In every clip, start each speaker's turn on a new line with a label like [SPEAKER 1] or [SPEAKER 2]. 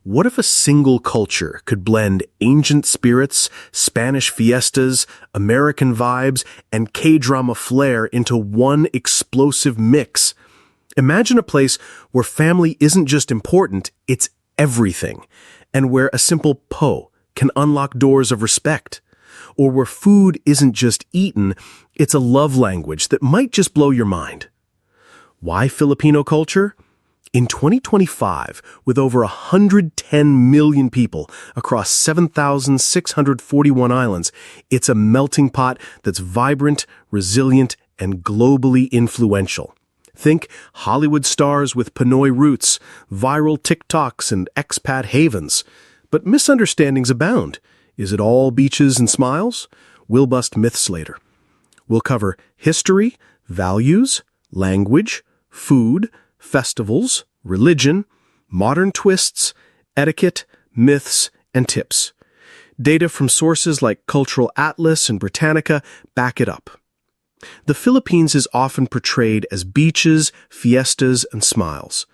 [SPEAKER 1] What if a single culture could blend ancient spirits, Spanish fiestas, American vibes, and K-drama flair into one explosive mix? Imagine a place where family isn't just important, it's everything, and where a simple po can unlock doors of respect. Or where food isn't just eaten, it's a love language that might just blow your mind. Why Filipino culture? In 2025, with over 110 million people across 7,641 islands, it's a melting pot that's vibrant, resilient, and globally influential. Think Hollywood stars with Pinoy roots, viral TikToks, and expat havens. But misunderstandings abound. Is it all beaches and smiles? We'll bust myths later. We'll cover history, values, language, food, festivals, religion, modern twists, etiquette, myths, and tips. Data from sources like Cultural Atlas and Britannica back it up. The Philippines is often portrayed as beaches, fiestas, and smiles.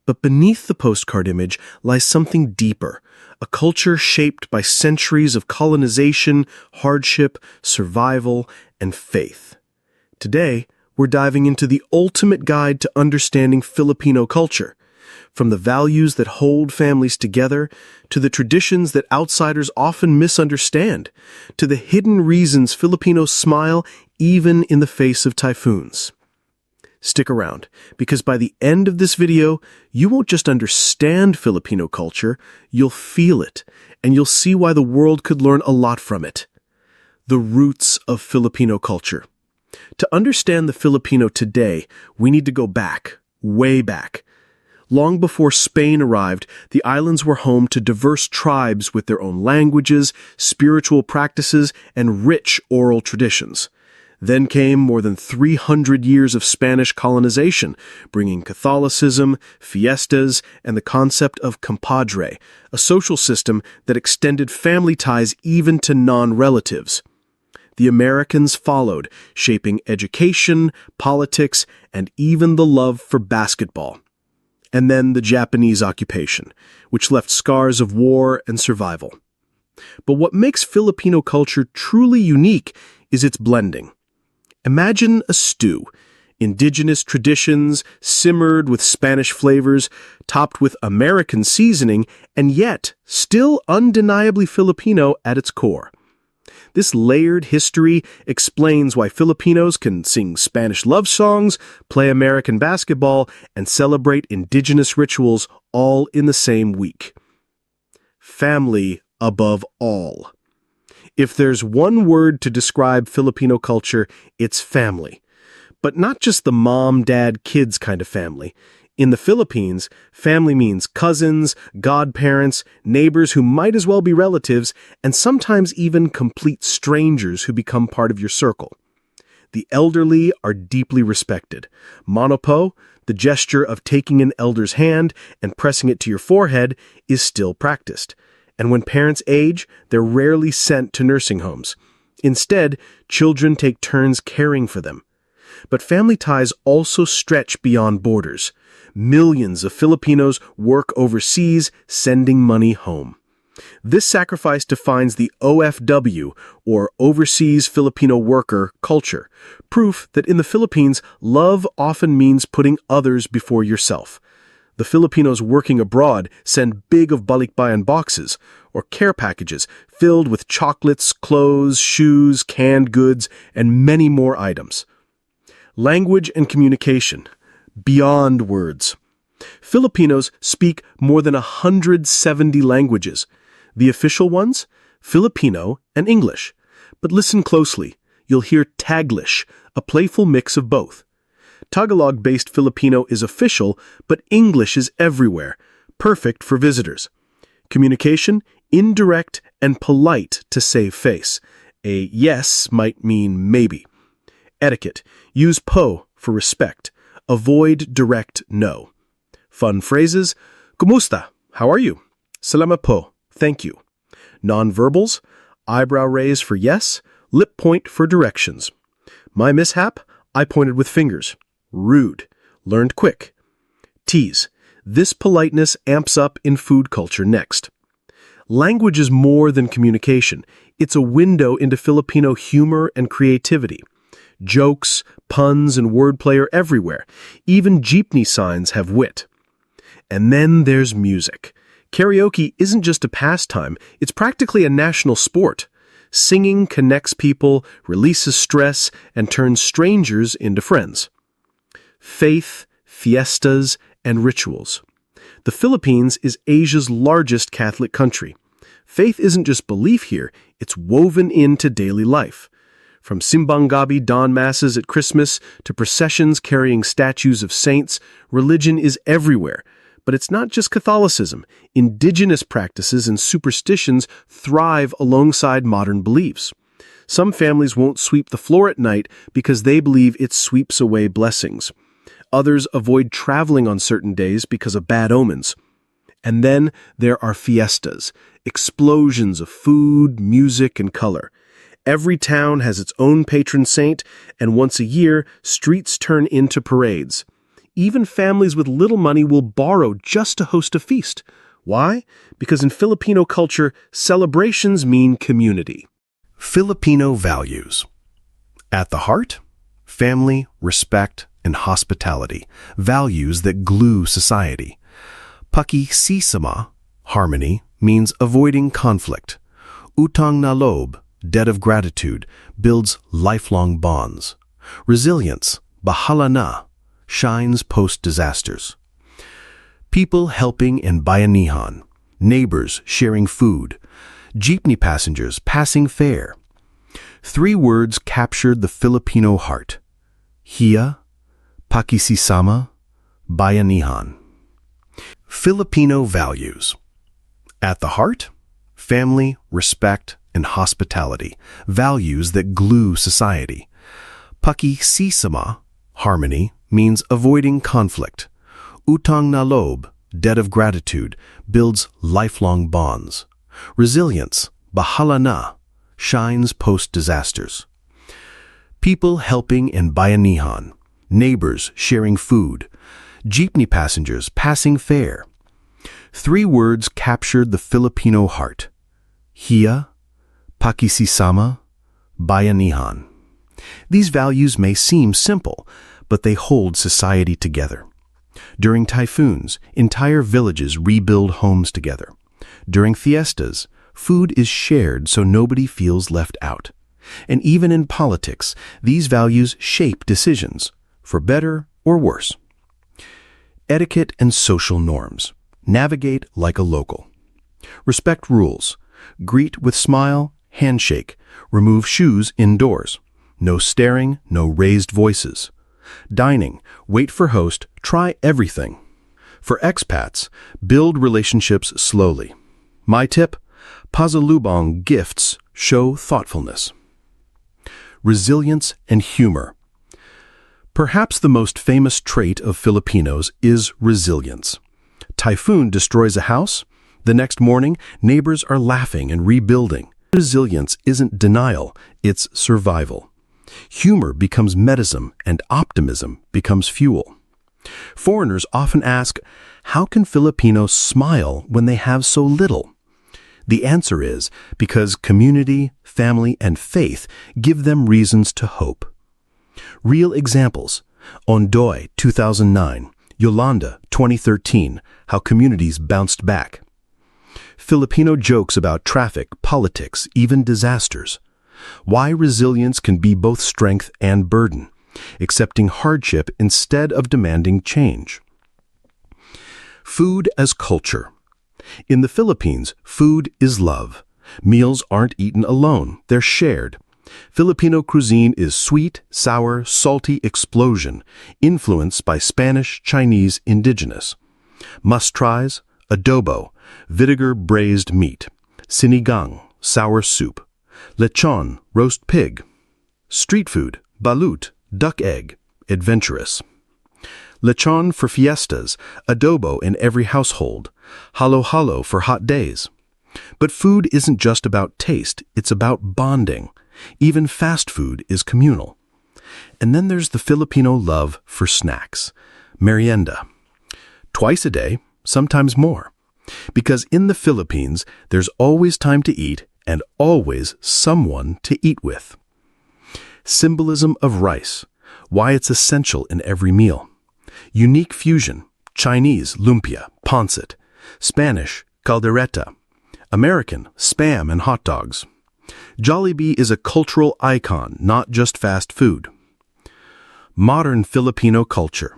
[SPEAKER 1] But beneath the postcard image lies something deeper, a culture shaped by centuries of colonization, hardship, survival, and faith. Today, we're diving into the ultimate guide to understanding Filipino culture, from the values that hold families together, to the traditions that outsiders often misunderstand, to the hidden reasons Filipinos smile even in the face of typhoons. Stick around, because by the end of this video, you won't just understand Filipino culture, you'll feel it, and you'll see why the world could learn a lot from it. The roots of Filipino culture. To understand the Filipino today, we need to go back, way back. Long before Spain arrived, the islands were home to diverse tribes with their own languages, spiritual practices, and rich oral traditions. Then came more than 300 years of Spanish colonization, bringing Catholicism, fiestas, and the concept of compadre, a social system that extended family ties even to non-relatives. The Americans followed, shaping education, politics, and even the love for basketball. And then the Japanese occupation, which left scars of war and survival. But what makes Filipino culture truly unique is its blending. Imagine a stew, indigenous traditions simmered with Spanish flavors, topped with American seasoning, and yet still undeniably Filipino at its core. This layered history explains why Filipinos can sing Spanish love songs, play American basketball, and celebrate indigenous rituals all in the same week. Family above all. If there's one word to describe Filipino culture, it's family. But not just the mom, dad, kids kind of family. In the Philippines, family means cousins, godparents, neighbors who might as well be relatives, and sometimes even complete strangers who become part of your circle. The elderly are deeply respected. Manopo, the gesture of taking an elder's hand and pressing it to your forehead, is still practiced. And when parents age, they're rarely sent to nursing homes. Instead, children take turns caring for them. But family ties also stretch beyond borders. Millions of Filipinos work overseas, sending money home. This sacrifice defines the OFW, or Overseas Filipino Worker, culture, proof that in the Philippines, love often means putting others before yourself. The Filipinos working abroad send big of balikbayan boxes, or care packages, filled with chocolates, clothes, shoes, canned goods, and many more items. Language and communication. Beyond words. Filipinos speak more than 170 languages. The official ones? Filipino and English. But listen closely. You'll hear Taglish, a playful mix of both. Tagalog-based Filipino is official, but English is everywhere, perfect for visitors. Communication, indirect and polite to save face. A yes might mean maybe. Etiquette, use po for respect. Avoid direct no. Fun phrases, Kumusta? How are you? Salamat po. Thank you. Nonverbals, eyebrow raise for yes, lip point for directions. My mishap, I pointed with fingers. Rude. Learned quick. Tease. This politeness amps up in food culture next. Language is more than communication. It's a window into Filipino humor and creativity. Jokes, puns, and wordplay are everywhere. Even jeepney signs have wit. And then there's music. Karaoke isn't just a pastime, it's practically a national sport. Singing connects people, releases stress, and turns strangers into friends. Faith, fiestas, and rituals. The Philippines is Asia's largest Catholic country. Faith isn't just belief here, it's woven into daily life. From simbang gabi dawn masses at Christmas to processions carrying statues of saints, religion is everywhere. But it's not just Catholicism. Indigenous practices and superstitions thrive alongside modern beliefs. Some families won't sweep the floor at night because they believe it sweeps away blessings. Others avoid traveling on certain days because of bad omens. And then there are fiestas, explosions of food, music, and color. Every town has its own patron saint, and once a year, streets turn into parades. Even families with little money will borrow just to host a feast. Why? Because in Filipino culture, celebrations mean community. Filipino values. At the heart, family, respect, and hospitality, values that glue society. Pakikisama, harmony, means avoiding conflict. Utang na loob, debt of gratitude, builds lifelong bonds. Resilience, bahala na, shines post-disasters. People helping and bayanihan, neighbors sharing food, jeepney passengers passing fare. 3 words captured the Filipino heart. Hiya, pakikisama, bayanihan. Filipino values. At the heart, family, respect, and hospitality, values that glue society. Pakikisama, harmony, means avoiding conflict. Utang na loob, debt of gratitude, builds lifelong bonds. Resilience, bahala na, shines post-disasters. People helping and bayanihan, neighbors sharing food, jeepney passengers passing fare. 3 words captured the Filipino heart. Hiya, pakikisama, bayanihan. These values may seem simple, but they hold society together. During typhoons, entire villages rebuild homes together. During fiestas, food is shared so nobody feels left out. And even in politics, these values shape decisions, for better or worse. Etiquette and social norms. Navigate like a local. Respect rules. Greet with smile, handshake. Remove shoes indoors. No staring, no raised voices. Dining, wait for host, try everything. For expats, build relationships slowly. My tip, pasalubong gifts show thoughtfulness. Resilience and humor. Perhaps the most famous trait of Filipinos is resilience. Typhoon destroys a house. The next morning, neighbors are laughing and rebuilding. Resilience isn't denial, it's survival. Humor becomes medicine and optimism becomes fuel. Foreigners often ask, how can Filipinos smile when they have so little? The answer is because community, family, and faith give them reasons to hope. Real examples: Ondoy, 2009, Yolanda, 2013, how communities bounced back. Filipino jokes about traffic, politics, even disasters. Why resilience can be both strength and burden, accepting hardship instead of demanding change. Food as culture. In the Philippines, food is love. Meals aren't eaten alone, they're shared. Filipino cuisine is sweet, sour, salty explosion, influenced by Spanish, Chinese, indigenous. Must-tries: adobo, vinegar braised meat; sinigang, sour soup; lechon, roast pig; street food, balut, duck egg, adventurous; lechon for fiestas, adobo in every household; halo-halo for hot days. But food isn't just about taste, it's about bonding. Even fast food is communal. And then there's the Filipino love for snacks. Merienda. twice a day, sometimes more. Because in the Philippines, there's always time to eat and always someone to eat with. Symbolism of rice, why it's essential in every meal. Unique fusion, Chinese lumpia, pancit, Spanish caldereta, American spam and hot dogs. Jollibee is a cultural icon, not just fast food. Modern Filipino culture.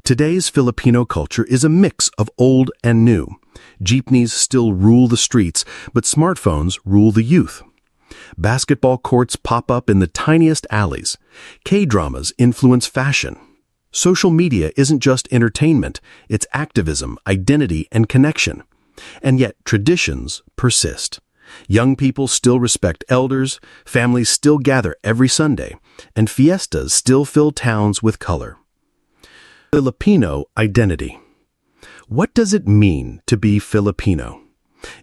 [SPEAKER 1] Today's Filipino culture is a mix of old and new. Jeepneys still rule the streets, but smartphones rule the youth. Basketball courts pop up in the tiniest alleys. K-dramas influence fashion. Social media isn't just entertainment, it's activism, identity, and connection. And yet traditions persist. Young people still respect elders, families still gather every Sunday, and fiestas still fill towns with color. Filipino identity. What does it mean to be Filipino?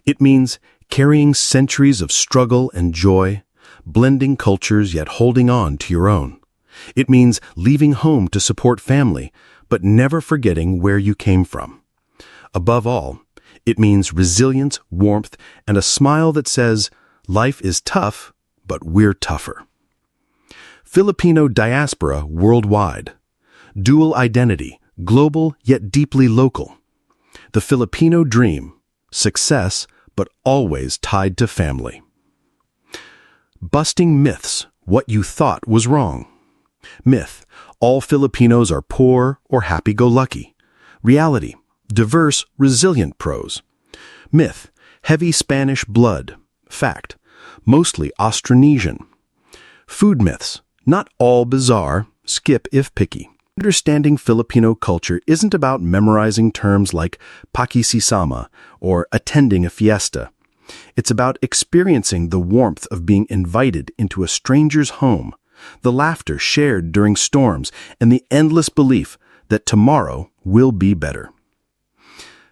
[SPEAKER 1] It means carrying centuries of struggle and joy, blending cultures yet holding on to your own. It means leaving home to support family, but never forgetting where you came from. Above all, it means resilience, warmth, and a smile that says, life is tough, but we're tougher. Filipino diaspora worldwide. Dual identity, global yet deeply local. The Filipino dream, success, but always tied to family. Busting myths, what you thought was wrong. Myth, all Filipinos are poor or happy-go-lucky. Reality, diverse, resilient pros. Myth, heavy Spanish blood. Fact, mostly Austronesian. Food myths, not all bizarre, skip if picky. Understanding Filipino culture isn't about memorizing terms like pakikisama or attending a fiesta. It's about experiencing the warmth of being invited into a stranger's home, the laughter shared during storms, and the endless belief that tomorrow will be better.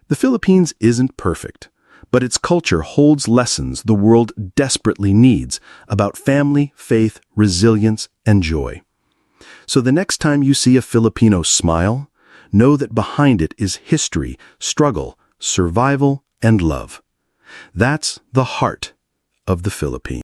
[SPEAKER 1] The Philippines isn't perfect, but its culture holds lessons the world desperately needs about family, faith, resilience, and joy. So the next time you see a Filipino smile, know that behind it is history, struggle, survival, and love. That's the heart of the Philippines.